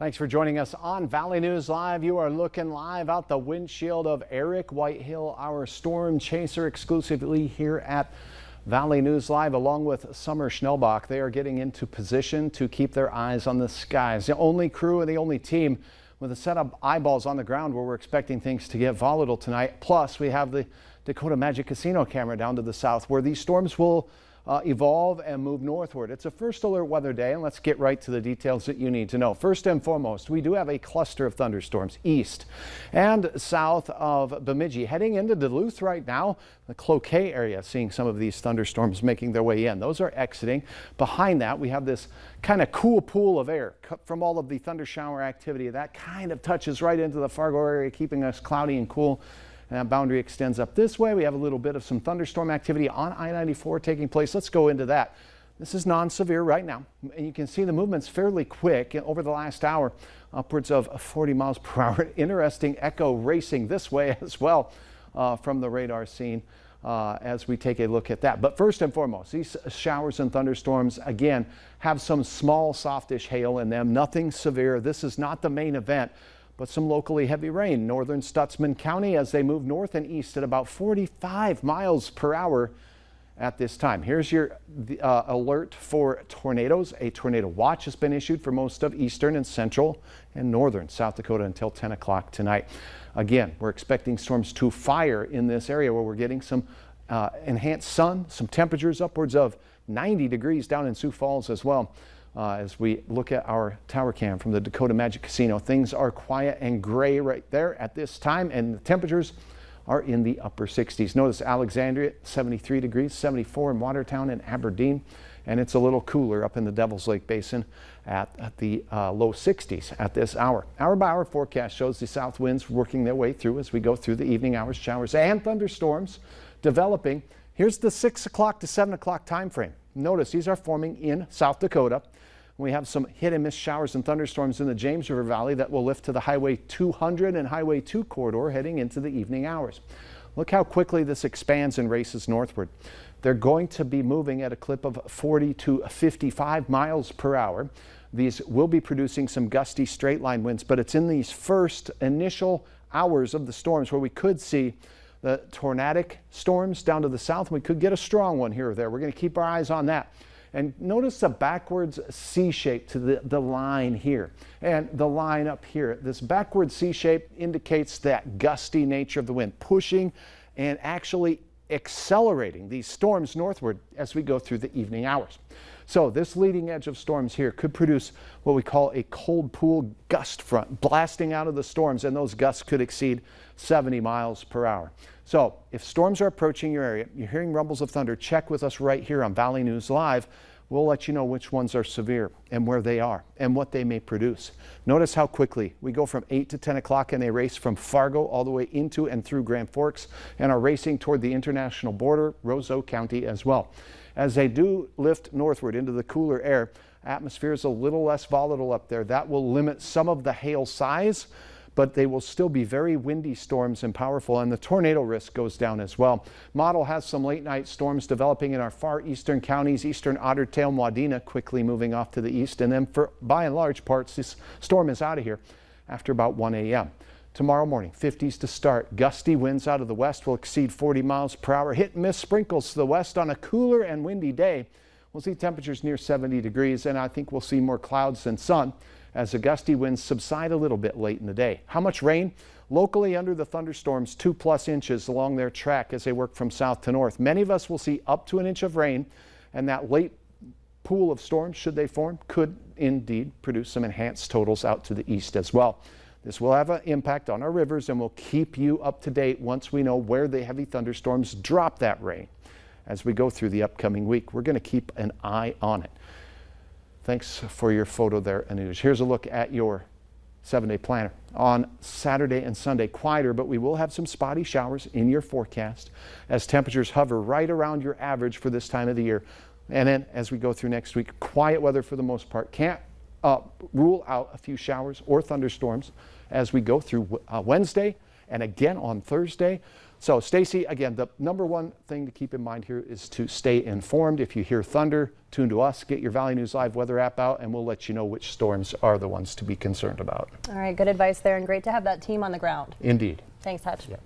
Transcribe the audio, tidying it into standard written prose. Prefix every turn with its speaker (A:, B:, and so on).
A: Thanks for joining us on Valley News Live. You are looking live out the windshield of Eric Whitehill, our storm chaser, exclusively here at Valley News Live, along with Summer Schnellbach. They are getting into position to keep their eyes on the skies. The only crew and the only team with a set of eyeballs on the ground where we're expecting things to get volatile tonight. Plus, we have the Dakota Magic Casino camera down to the south where these storms will evolve and move northward. It's a first alert weather day, and let's get right to the details that you need to know. First and foremost, we do have a cluster of thunderstorms east and south of Bemidji heading into Duluth right now. The Cloquet area seeing some of these thunderstorms making their way in. Those are exiting. Behind that, we have this kind of cool pool of air from all of the thunder shower activity. That kind of touches right into the Fargo area, keeping us cloudy and cool. And that boundary extends up this way. We have a little bit of some thunderstorm activity on I-94 taking place. Let's go into that. This is non-severe right now, and you can see the movement's fairly quick over the last hour, upwards of 40 miles per hour. Interesting echo racing this way as well from the radar scene as we take a look at that. But first and foremost, these showers and thunderstorms, again, have some small softish hail in them, nothing severe. This is not the main event, but some locally heavy rain. Northern Stutsman County as they move north and east at about 45 miles per hour at this time. Here's your alert for tornadoes. A tornado watch has been issued for most of eastern and central and northern South Dakota until 10 o'clock tonight. Again, we're expecting storms to fire in this area where we're getting some enhanced sun, some temperatures upwards of 90 degrees down in Sioux Falls as well. As we look at our tower cam from the Dakota Magic Casino, things are quiet and gray right there at this time, and the temperatures are in the upper 60s. Notice Alexandria, 73 degrees, 74 in Watertown and Aberdeen, and it's a little cooler up in the Devil's Lake Basin at the low 60s at this hour. Hour by hour forecast shows the south winds working their way through as we go through the evening hours, showers and thunderstorms developing. Here's the 6 o'clock to 7 o'clock time frame. Notice these are forming in South Dakota. We have some hit and miss showers and thunderstorms in the James River Valley that will lift to the Highway 200 and Highway 2 corridor heading into the evening hours. Look how quickly this expands and races northward. They're going to be moving at a clip of 40 to 55 miles per hour. These will be producing some gusty straight line winds, but it's in these first initial hours of the storms where we could see the tornadic storms down to the south. We could get a strong one here or there. We're going to keep our eyes on that. And notice the backwards C shape to the line here and the line up here. This backward C shape indicates that gusty nature of the wind, pushing and actually accelerating these storms northward as we go through the evening hours. So this leading edge of storms here could produce what we call a cold pool gust front blasting out of the storms, and those gusts could exceed 70 miles per hour. So if storms are approaching your area, you're hearing rumbles of thunder, check with us right here on Valley News Live. We'll let you know which ones are severe and where they are and what they may produce. Notice how quickly we go from 8 to 10 o'clock and they race from Fargo all the way into and through Grand Forks and are racing toward the international border, Roseau County as well. As they do lift northward into the cooler air, atmosphere is a little less volatile up there. That will limit some of the hail size, but they will still be very windy storms and powerful, and the tornado risk goes down as well. Model has some late night storms developing in our far eastern counties, eastern Otter Tail, Wadena, quickly moving off to the east, and then for by and large parts, this storm is out of here after about 1 a.m. Tomorrow morning, 50s to start. Gusty winds out of the west will exceed 40 miles per hour. Hit and miss sprinkles to the west on a cooler and windy day. We'll see temperatures near 70 degrees, and I think we'll see more clouds than sun as the gusty winds subside a little bit late in the day. How much rain? Locally under the thunderstorms, 2+ inches along their track as they work from south to north. Many of us will see up to an inch of rain, and that late pool of storms, should they form, could indeed produce some enhanced totals out to the east as well. This will have an impact on our rivers, and we'll keep you up to date once we know where the heavy thunderstorms drop that rain. As we go through the upcoming week, we're going to keep an eye on it. Thanks for your photo there, Anuj. Here's a look at your 7-day planner. On Saturday and Sunday, quieter, but we will have some spotty showers in your forecast as temperatures hover right around your average for this time of the year. And then as we go through next week, quiet weather for the most part. Can't rule out a few showers or thunderstorms as we go through Wednesday and again on Thursday. So Stacy, again, the number one thing to keep in mind here is to stay informed. If you hear thunder, tune to us, get your Valley News Live weather app out, and we'll let you know which storms are the ones to be concerned about.
B: All right, good advice there, and great to have that team on the ground.
A: Indeed.
B: Thanks, Hutch.
A: Yeah.